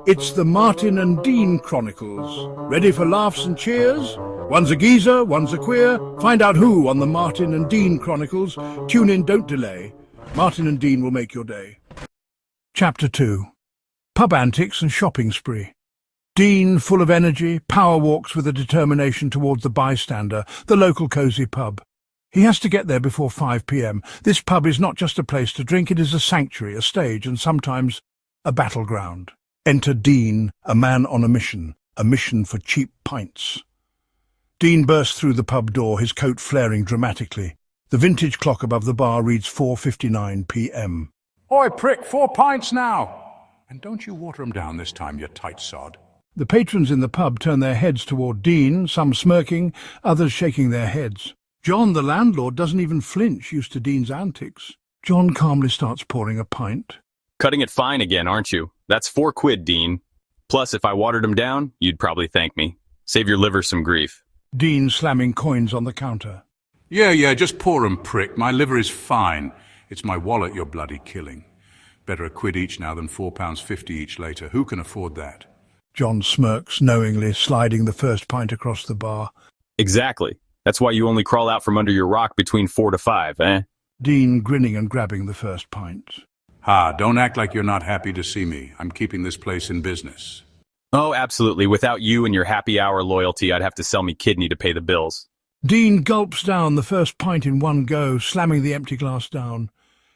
It's the Martin and Dean Chronicles. Ready for laughs and cheers? One's a geezer, one's a queer. Find out who on the Martin and Dean Chronicles. Tune in, don't delay. Martin and Dean will make your day. Chapter 2. Pub Antics and Shopping Spree. Dean, full of energy, power walks with a determination towards the Bystander, the local cosy pub. He has to get there before 5 p.m. This pub is not just a place to drink, it is a sanctuary, a stage, and sometimes a battleground. Enter Dean, a man on a mission for cheap pints. Dean bursts through the pub door, his coat flaring dramatically. The vintage clock above the bar reads 4:59 p.m. Oi, prick, 4 pints now! And don't you water 'em down this time, you tight sod. The patrons in the pub turn their heads toward Dean, some smirking, others shaking their heads. John, the landlord, doesn't even flinch, used to Dean's antics. John calmly starts pouring a pint. Cutting it fine again, aren't you? That's 4 quid, Dean. Plus, if I watered him down, you'd probably thank me. Save your liver some grief. Dean slamming coins on the counter. Yeah, just pour 'em, prick. My liver is fine. It's my wallet you're bloody killing. Better a quid each now than £4.50 each later. Who can afford that? John smirks, knowingly, sliding the first pint across the bar. Exactly. That's why you only crawl out from under your rock between 4 to 5, eh? Dean grinning and grabbing the first pint. Ha, don't act like you're not happy to see me. I'm keeping this place in business. Oh, absolutely. Without you and your happy hour loyalty, I'd have to sell me kidney to pay the bills. Dean gulps down the first pint in one go, slamming the empty glass down.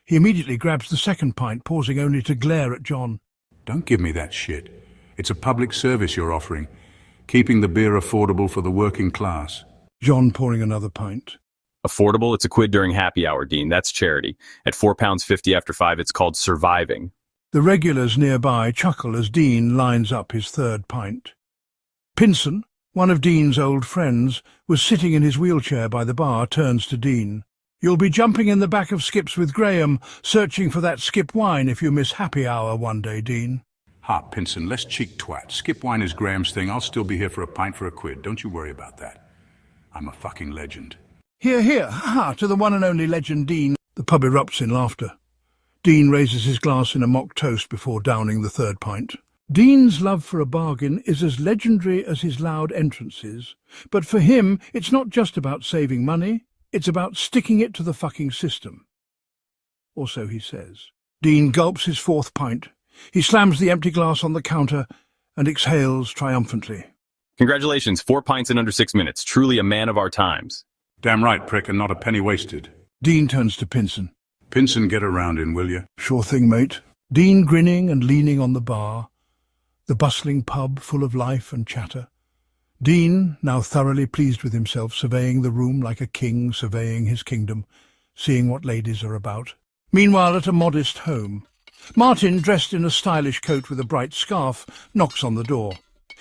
He immediately grabs the second pint, pausing only to glare at John. Don't give me that shit. It's a public service you're offering, keeping the beer affordable for the working class. John pouring another pint. Affordable? It's a quid during happy hour, Dean. That's charity. At £4.50 after 5, it's called surviving. The regulars nearby chuckle as Dean lines up his third pint. Pinson, one of Dean's old friends, was sitting in his wheelchair by the bar, turns to Dean. You'll be jumping in the back of Skips with Graham, searching for that skip wine if you miss happy hour one day, Dean. Ha, Pinson, less cheek twat. Skip wine is Graham's thing. I'll still be here for a pint for a quid. Don't you worry about that. I'm a fucking legend. Hear, hear, ha, to the one and only legend Dean. The pub erupts in laughter. Dean raises his glass in a mock toast before downing the third pint. Dean's love for a bargain is as legendary as his loud entrances, but for him it's not just about saving money, it's about sticking it to the fucking system. Or so he says. Dean gulps his fourth pint. He slams the empty glass on the counter and exhales triumphantly. Congratulations, 4 pints in under 6 minutes. Truly a man of our times. Damn right, prick, and not a penny wasted. Dean turns to Pinson. Pinson, get around in, will you? Sure thing, mate. Dean grinning and leaning on the bar. The bustling pub full of life and chatter. Dean, now thoroughly pleased with himself, surveying the room like a king surveying his kingdom, seeing what ladies are about. Meanwhile, at a modest home, Martin, dressed in a stylish coat with a bright scarf, knocks on the door.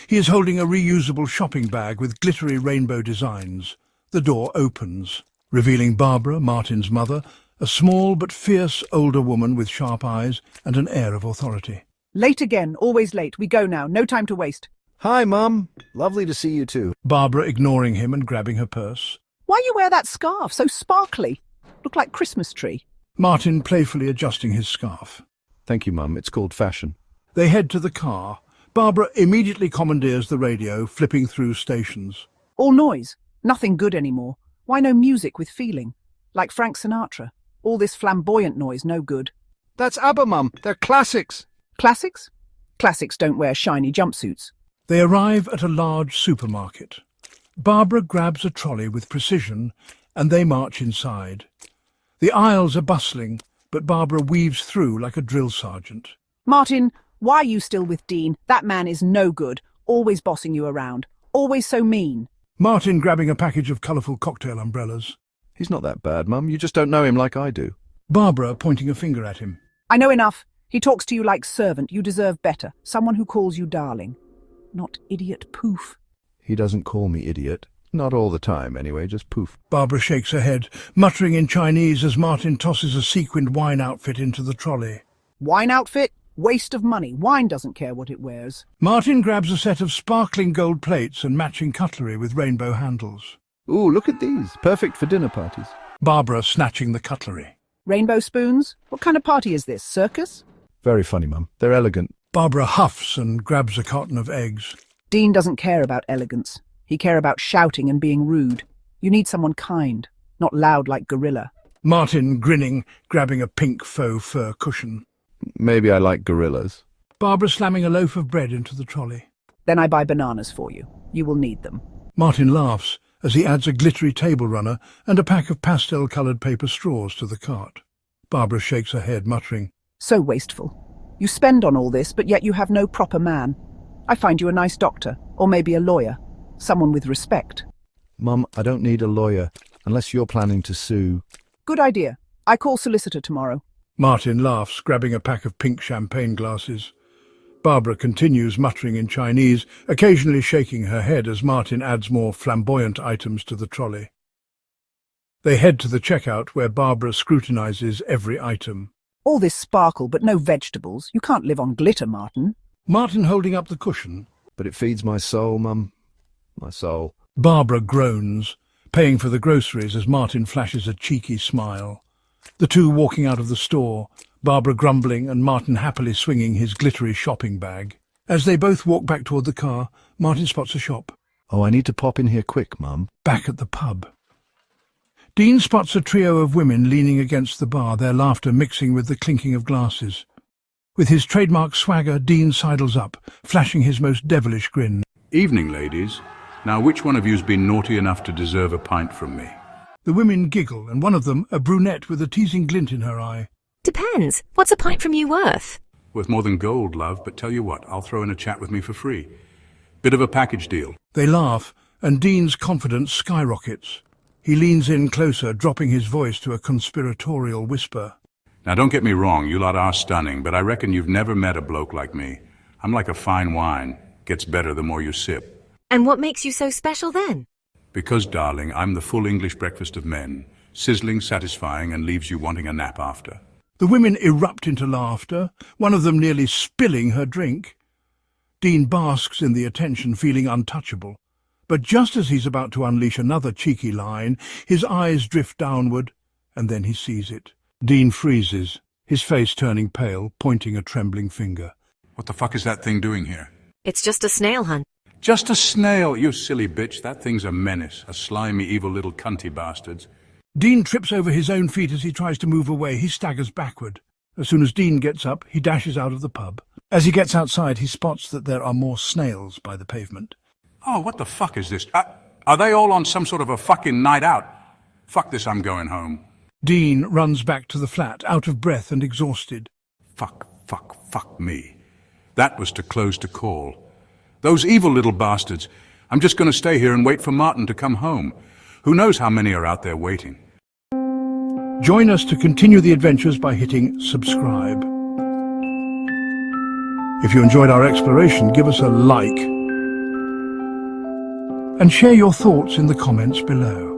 He is holding a reusable shopping bag with glittery rainbow designs. The door opens, revealing Barbara, Martin's mother, a small but fierce older woman with sharp eyes and an air of authority. Late again, always late. We go now, no time to waste. Hi, Mum. Lovely to see you too. Barbara ignoring him and grabbing her purse. Why you wear that scarf, so sparkly? Look like Christmas tree. Martin playfully adjusting his scarf. Thank you, Mum. It's called fashion. They head to the car. Barbara immediately commandeers the radio, flipping through stations. All noise. Nothing good anymore. Why no music with feeling? Like Frank Sinatra. All this flamboyant noise, no good. That's ABBA, Mum. They're classics. Classics? Classics don't wear shiny jumpsuits. They arrive at a large supermarket. Barbara grabs a trolley with precision, and they march inside. The aisles are bustling, but Barbara weaves through like a drill sergeant. Martin, why are you still with Dean? That man is no good. Always bossing you around. Always so mean. Martin grabbing a package of colourful cocktail umbrellas. He's not that bad, Mum. You just don't know him like I do. Barbara pointing a finger at him. I know enough. He talks to you like servant. You deserve better. Someone who calls you darling. Not idiot poof. He doesn't call me idiot. Not all the time, anyway, just poof. Barbara shakes her head, muttering in Chinese as Martin tosses a sequined wine outfit into the trolley. Wine outfit? Waste of money. Wine doesn't care what it wears. Martin grabs a set of sparkling gold plates and matching cutlery with rainbow handles. Ooh, look at these. Perfect for dinner parties. Barbara snatching the cutlery. Rainbow spoons? What kind of party is this? Circus? Very funny, Mum. They're elegant. Barbara huffs and grabs a carton of eggs. Dean doesn't care about elegance. He cares about shouting and being rude. You need someone kind, not loud like gorilla. Martin, grinning, grabbing a pink faux fur cushion. Maybe I like gorillas. Barbara slamming a loaf of bread into the trolley. Then I buy bananas for you. You will need them. Martin laughs as he adds a glittery table runner and a pack of pastel-coloured paper straws to the cart. Barbara shakes her head, muttering, So wasteful. You spend on all this, but yet you have no proper man. I find you a nice doctor, or maybe a lawyer. Someone with respect. Mum, I don't need a lawyer, unless you're planning to sue. Good idea. I call solicitor tomorrow. Martin laughs, grabbing a pack of pink champagne glasses. Barbara continues muttering in Chinese, occasionally shaking her head as Martin adds more flamboyant items to the trolley. They head to the checkout where Barbara scrutinises every item. All this sparkle, but no vegetables. You can't live on glitter, Martin. Martin holding up the cushion. But it feeds my soul, Mum. My soul. Barbara groans, paying for the groceries as Martin flashes a cheeky smile. The two walking out of the store, Barbara grumbling and Martin happily swinging his glittery shopping bag. As they both walk back toward the car, Martin spots a shop. Oh, I need to pop in here quick, Mum. Back at the pub. Dean spots a trio of women leaning against the bar, their laughter mixing with the clinking of glasses. With his trademark swagger, Dean sidles up, flashing his most devilish grin. Evening, ladies. Now, which one of you's been naughty enough to deserve a pint from me? The women giggle, and one of them, a brunette with a teasing glint in her eye. Depends. What's a pint from you worth? Worth more than gold, love, but tell you what, I'll throw in a chat with me for free. Bit of a package deal. They laugh, and Dean's confidence skyrockets. He leans in closer, dropping his voice to a conspiratorial whisper. Now, don't get me wrong, you lot are stunning, but I reckon you've never met a bloke like me. I'm like a fine wine. Gets better the more you sip. And what makes you so special then? Because, darling, I'm the full English breakfast of men. Sizzling, satisfying, and leaves you wanting a nap after. The women erupt into laughter, one of them nearly spilling her drink. Dean basks in the attention, feeling untouchable. But just as he's about to unleash another cheeky line, his eyes drift downward, and then he sees it. Dean freezes, his face turning pale, pointing a trembling finger. What the fuck is that thing doing here? It's just a snail hunt. Just a snail, you silly bitch. That thing's a menace. A slimy, evil little cunty bastards. Dean trips over his own feet as he tries to move away. He staggers backward. As soon as Dean gets up, he dashes out of the pub. As he gets outside, he spots that there are more snails by the pavement. Oh, what the fuck is this? Are they all on some sort of a fucking night out? Fuck this, I'm going home. Dean runs back to the flat, out of breath and exhausted. Fuck me. That was too close to call. Those evil little bastards. I'm just going to stay here and wait for Martin to come home. Who knows how many are out there waiting? Join us to continue the adventures by hitting subscribe. If you enjoyed our exploration, give us a like and share your thoughts in the comments below.